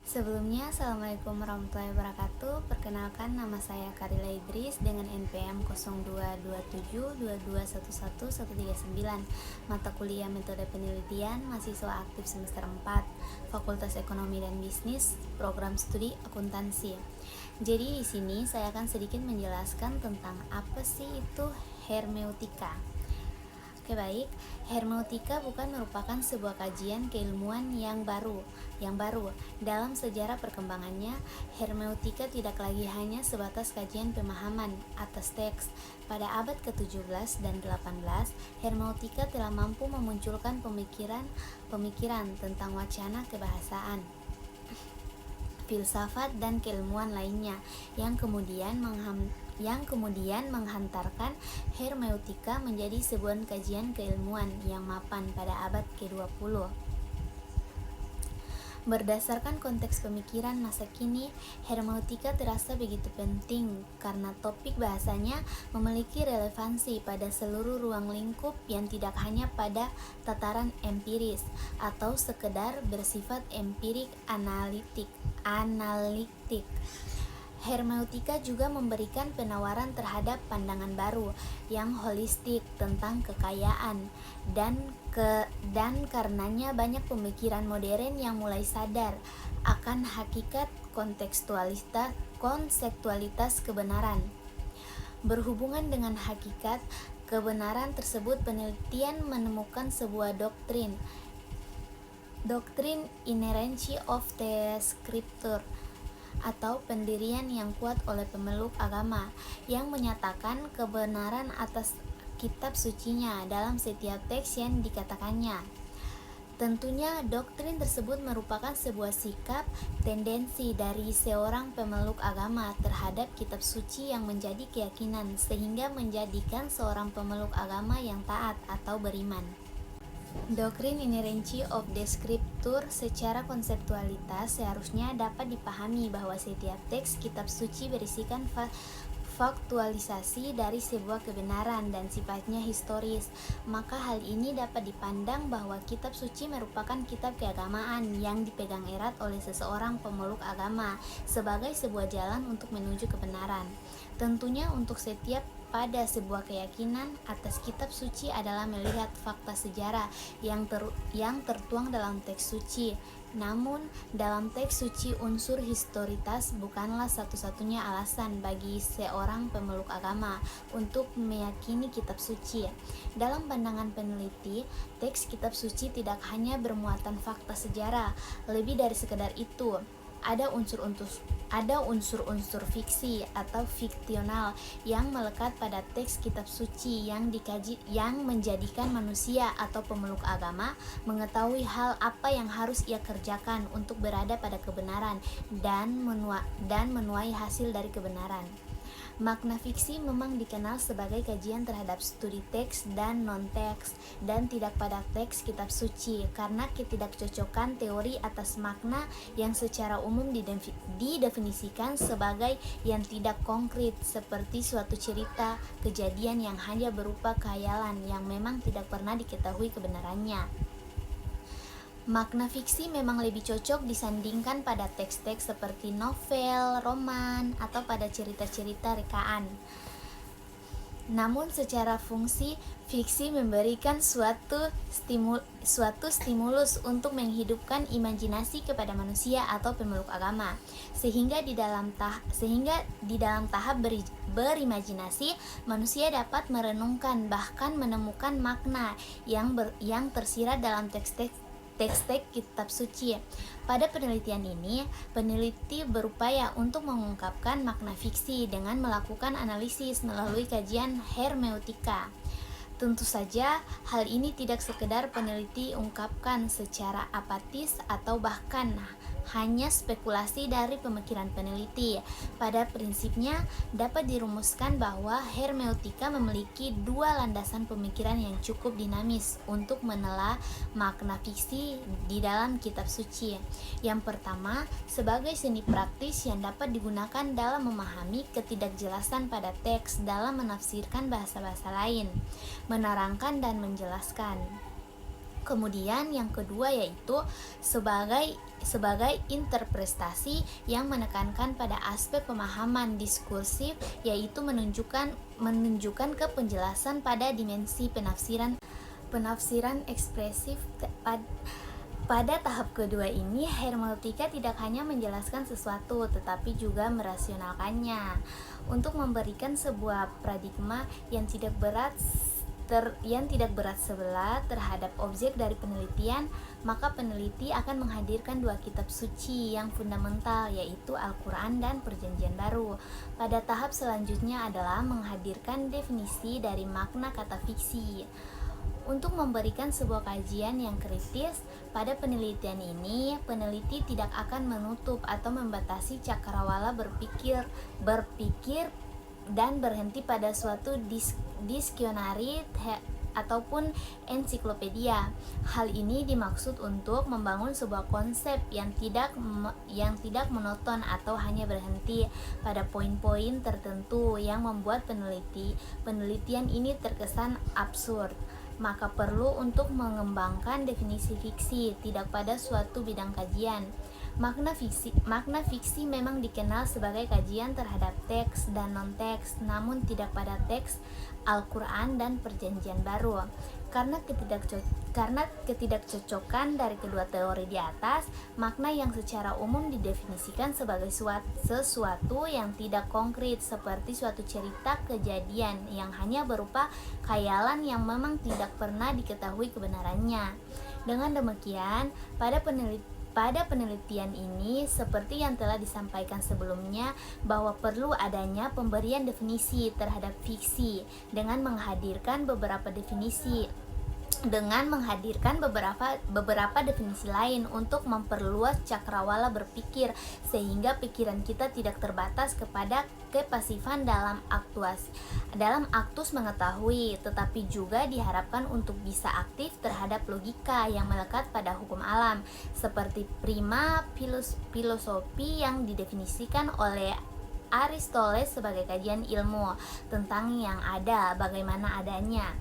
Sebelumnya, Assalamualaikum warahmatullahi wabarakatuh. Perkenalkan, nama saya Karila Idris dengan NPM 022722111139. Mata kuliah Metode Penelitian, mahasiswa aktif semester 4, Fakultas Ekonomi dan Bisnis, Program Studi Akuntansi. Jadi di sini saya akan sedikit menjelaskan tentang apa sih itu hermeneutika. Oke, baik. Hermeneutika bukan merupakan sebuah kajian keilmuan yang baru. Dalam sejarah perkembangannya, hermeneutika tidak lagi hanya sebatas kajian pemahaman atas teks. Pada abad ke-17 dan 18, hermeneutika telah mampu memunculkan pemikiran tentang wacana kebahasaan, filsafat dan keilmuan lainnya yang kemudian menghantarkan hermeneutika menjadi sebuah kajian keilmuan yang mapan pada abad ke-20. Berdasarkan konteks pemikiran masa kini, hermeneutika terasa begitu penting karena topik bahasanya memiliki relevansi pada seluruh ruang lingkup yang tidak hanya pada tataran empiris atau sekedar bersifat empirik analitik. Hermeneutika juga memberikan penawaran terhadap pandangan baru yang holistik tentang kekayaan dan karenanya banyak pemikiran modern yang mulai sadar akan hakikat konseptualitas kebenaran. Berhubungan dengan hakikat kebenaran tersebut, penelitian menemukan sebuah doktrin inerrancy of the scripture atau pendirian yang kuat oleh pemeluk agama yang menyatakan kebenaran atas kitab sucinya dalam setiap teks yang dikatakannya. Tentunya doktrin tersebut merupakan sebuah sikap tendensi dari seorang pemeluk agama terhadap kitab suci yang menjadi keyakinan sehingga menjadikan seorang pemeluk agama yang taat atau beriman. Doktrin inerrancy of the scripture secara konseptualitas seharusnya dapat dipahami bahwa setiap teks kitab suci berisikan faktualisasi dari sebuah kebenaran dan sifatnya historis. Maka hal ini dapat dipandang bahwa kitab suci merupakan kitab keagamaan yang dipegang erat oleh seseorang pemeluk agama sebagai sebuah jalan untuk menuju kebenaran. Tentunya untuk setiap pada sebuah keyakinan atas kitab suci adalah melihat fakta sejarah yang tertuang dalam teks suci. Namun, dalam teks suci unsur historitas bukanlah satu-satunya alasan bagi seorang pemeluk agama untuk meyakini kitab suci. Dalam pandangan peneliti, teks kitab suci tidak hanya bermuatan fakta sejarah, lebih dari sekedar itu. Ada unsur-unsur fiksi atau fiksional yang melekat pada teks kitab suci yang dikaji, yang menjadikan manusia atau pemeluk agama mengetahui hal apa yang harus ia kerjakan untuk berada pada kebenaran dan menuai hasil dari kebenaran. Makna fiksi memang dikenal sebagai kajian terhadap studi teks dan non-teks dan tidak pada teks kitab suci karena ketidakcocokan teori atas makna yang secara umum didefinisikan sebagai yang tidak konkret seperti suatu cerita kejadian yang hanya berupa khayalan yang memang tidak pernah diketahui kebenarannya. Makna fiksi memang lebih cocok disandingkan pada teks-teks seperti novel, roman, atau pada cerita-cerita rekaan. Namun secara fungsi, fiksi memberikan suatu stimulus untuk menghidupkan imajinasi kepada manusia atau pemeluk agama, sehingga di dalam tahap berimajinasi, manusia dapat merenungkan bahkan menemukan makna yang tersirat dalam teks-teks kitab suci. Pada penelitian ini, peneliti berupaya untuk mengungkapkan makna fiksi dengan melakukan analisis melalui kajian hermeneutika. Tentu saja, hal ini tidak sekedar peneliti ungkapkan secara apatis atau bahkan hanya spekulasi dari pemikiran peneliti. Pada prinsipnya, dapat dirumuskan bahwa hermeneutika memiliki dua landasan pemikiran yang cukup dinamis untuk menelaah makna fiksi di dalam kitab suci. Yang pertama, sebagai seni praktis yang dapat digunakan dalam memahami ketidakjelasan pada teks dalam menafsirkan bahasa-bahasa lain, menerangkan dan menjelaskan. Kemudian yang kedua yaitu sebagai interpretasi yang menekankan pada aspek pemahaman diskursif, yaitu menunjukkan ke penjelasan pada dimensi penafsiran ekspresif. Pada tahap kedua ini, hermeneutika tidak hanya menjelaskan sesuatu tetapi juga merasionalkannya untuk memberikan sebuah paradigma yang tidak berat sebelah terhadap objek dari penelitian. Maka peneliti akan menghadirkan dua kitab suci yang fundamental, yaitu Al-Quran dan Perjanjian Baru. Pada tahap selanjutnya adalah menghadirkan definisi dari makna kata fiksi. Untuk memberikan sebuah kajian yang kritis pada penelitian ini, peneliti tidak akan menutup atau membatasi cakrawala berpikir dan berhenti pada suatu diksionari ataupun ensiklopedia. Hal ini dimaksud untuk membangun sebuah konsep yang tidak monoton atau hanya berhenti pada poin-poin tertentu yang membuat penelitian ini terkesan absurd. Maka perlu untuk mengembangkan definisi fiksi tidak pada suatu bidang kajian. Makna fiksi memang dikenal sebagai kajian terhadap teks dan non-teks, namun tidak pada teks Al-Quran dan Perjanjian Baru. Karena ketidakcocokan dari kedua teori di atas, makna yang secara umum didefinisikan sebagai sesuatu yang tidak konkret, seperti suatu cerita kejadian yang hanya berupa khayalan yang memang tidak pernah diketahui kebenarannya. Dengan demikian, pada penelitian ini, seperti yang telah disampaikan sebelumnya, bahwa perlu adanya pemberian definisi terhadap fiksi dengan menghadirkan beberapa definisi lain untuk memperluas cakrawala berpikir, sehingga pikiran kita tidak terbatas kepada kepasifan dalam aktus mengetahui, tetapi juga diharapkan untuk bisa aktif terhadap logika yang melekat pada hukum alam, seperti prima filosofi yang didefinisikan oleh Aristoteles sebagai kajian ilmu tentang yang ada, bagaimana adanya,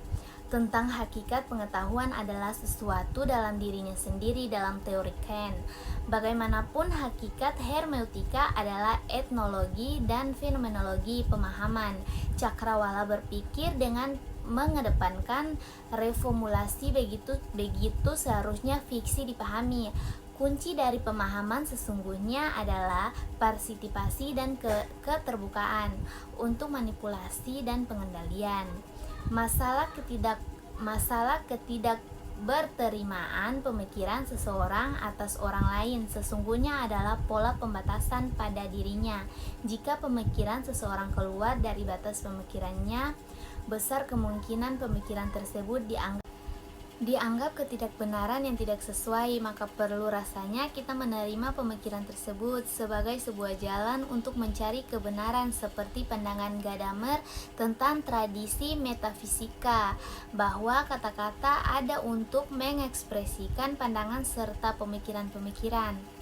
tentang hakikat pengetahuan adalah sesuatu dalam dirinya sendiri dalam teori Kant. Bagaimanapun, hakikat hermeneutika adalah etnologi dan fenomenologi pemahaman. Cakrawala berpikir dengan mengedepankan reformulasi, begitu seharusnya fiksi dipahami. Kunci dari pemahaman sesungguhnya adalah partisipasi dan keterbukaan untuk manipulasi dan pengendalian. Masalah ketidakberterimaan pemikiran seseorang atas orang lain sesungguhnya adalah pola pembatasan pada dirinya. Jika pemikiran seseorang keluar dari batas pemikirannya, besar kemungkinan pemikiran tersebut dianggap ketidakbenaran yang tidak sesuai, maka perlu rasanya kita menerima pemikiran tersebut sebagai sebuah jalan untuk mencari kebenaran, seperti pandangan Gadamer tentang tradisi metafisika, bahwa kata-kata ada untuk mengekspresikan pandangan serta pemikiran-pemikiran.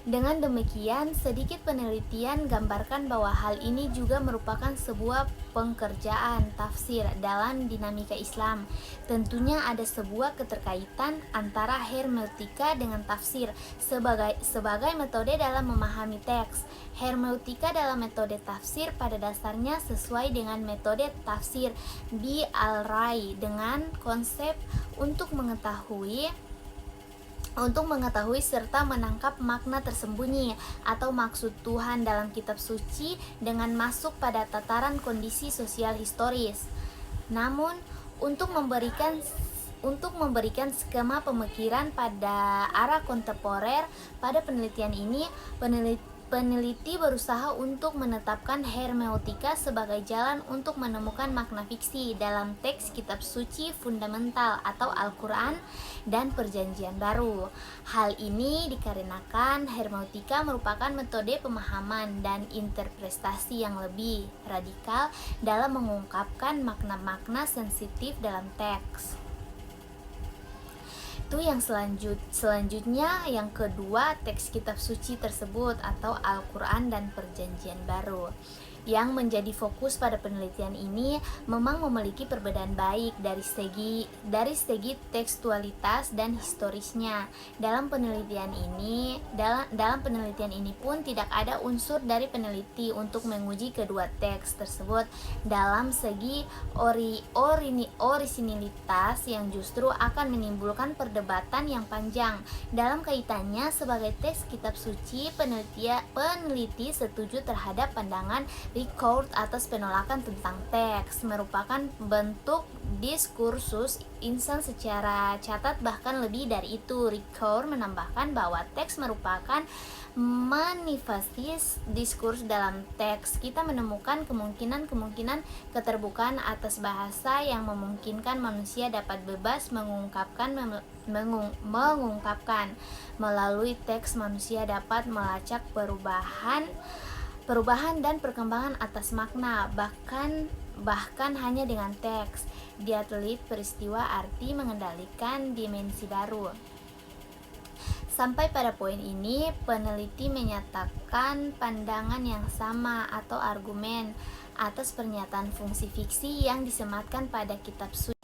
Dengan demikian, sedikit penelitian gambarkan bahwa hal ini juga merupakan sebuah pekerjaan tafsir dalam dinamika Islam. Tentunya ada sebuah keterkaitan antara hermeneutika dengan tafsir sebagai metode dalam memahami teks. Hermeneutika dalam metode tafsir pada dasarnya sesuai dengan metode tafsir di Al-Rai dengan konsep untuk mengetahui serta menangkap makna tersembunyi atau maksud Tuhan dalam kitab suci dengan masuk pada tataran kondisi sosial historis. Namun, untuk memberikan skema pemikiran pada arah kontemporer, pada penelitian ini peneliti berusaha untuk menetapkan hermeneutika sebagai jalan untuk menemukan makna fiksi dalam teks kitab suci fundamental atau Al-Quran dan Perjanjian Baru. Hal ini dikarenakan hermeneutika merupakan metode pemahaman dan interpretasi yang lebih radikal dalam mengungkapkan makna-makna sensitif dalam teks. Itu yang selanjutnya, yang kedua, teks kitab suci tersebut atau Al-Quran dan Perjanjian Baru. yang menjadi fokus pada penelitian ini memang memiliki perbedaan baik dari segi tekstualitas dan historisnya. Dalam penelitian ini pun tidak ada unsur dari peneliti untuk menguji kedua teks tersebut dalam segi orisinilitas yang justru akan menimbulkan perdebatan yang panjang. Dalam kaitannya sebagai teks kitab suci, peneliti setuju terhadap pandangan Ricord atas penolakan tentang teks merupakan bentuk diskursus insan secara catat. Bahkan lebih dari itu, Ricord menambahkan bahwa teks merupakan manifestis diskurs. Dalam teks kita menemukan kemungkinan keterbukaan atas bahasa yang memungkinkan manusia dapat bebas mengungkapkan. Melalui teks manusia dapat melacak perubahan dan perkembangan atas makna, bahkan hanya dengan teks. Dia telit peristiwa arti mengendalikan dimensi baru. Sampai pada poin ini, peneliti menyatakan pandangan yang sama atau argumen atas pernyataan fungsi fiksi yang disematkan pada kitab suci.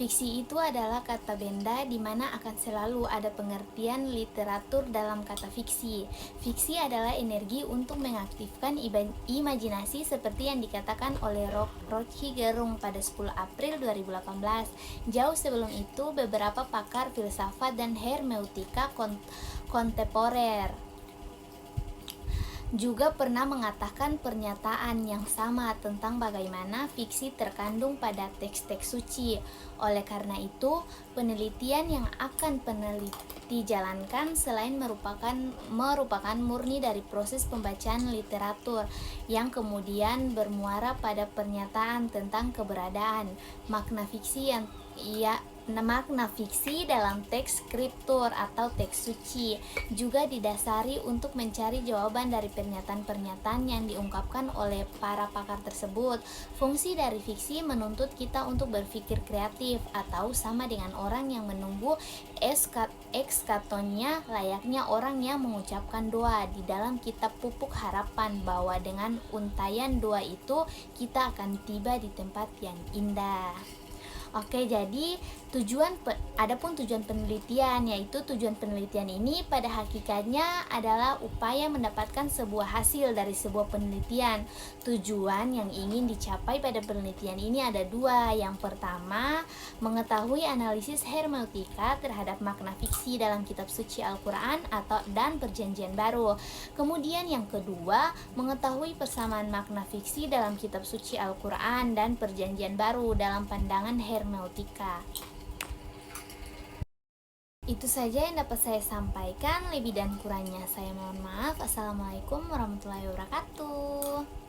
Fiksi itu adalah kata benda di mana akan selalu ada pengertian literatur dalam kata fiksi. Fiksi adalah energi untuk mengaktifkan imajinasi seperti yang dikatakan oleh Rocky Gerung pada 10 April 2018. Jauh sebelum itu, beberapa pakar filsafat dan hermeneutika kontemporer juga pernah mengatakan pernyataan yang sama tentang bagaimana fiksi terkandung pada teks-teks suci. Oleh karena itu, penelitian yang akan peneliti jalankan selain merupakan murni dari proses pembacaan literatur yang kemudian bermuara pada pernyataan tentang keberadaan makna fiksi dalam teks skriptur atau teks suci juga didasari untuk mencari jawaban dari pernyataan-pernyataan yang diungkapkan oleh para pakar tersebut. Fungsi dari fiksi menuntut kita untuk berpikir kreatif, atau sama dengan orang yang menunggu ekskatonnya, layaknya orang yang mengucapkan doa di dalam kitab Pupuk Harapan, bahwa dengan untaian doa itu kita akan tiba di tempat yang indah. Oke, jadi adapun tujuan penelitian, yaitu tujuan penelitian ini pada hakikatnya adalah upaya mendapatkan sebuah hasil dari sebuah penelitian. Tujuan yang ingin dicapai pada penelitian ini ada dua. Yang pertama, mengetahui analisis hermeneutika terhadap makna fiksi dalam kitab suci Al-Quran dan Perjanjian Baru. Kemudian yang kedua, mengetahui persamaan makna fiksi dalam kitab suci Al-Quran dan Perjanjian Baru dalam pandangan hermeneutika. Itu saja yang dapat saya sampaikan. Lebih dan kurangnya saya mohon maaf. Assalamualaikum warahmatullahi wabarakatuh.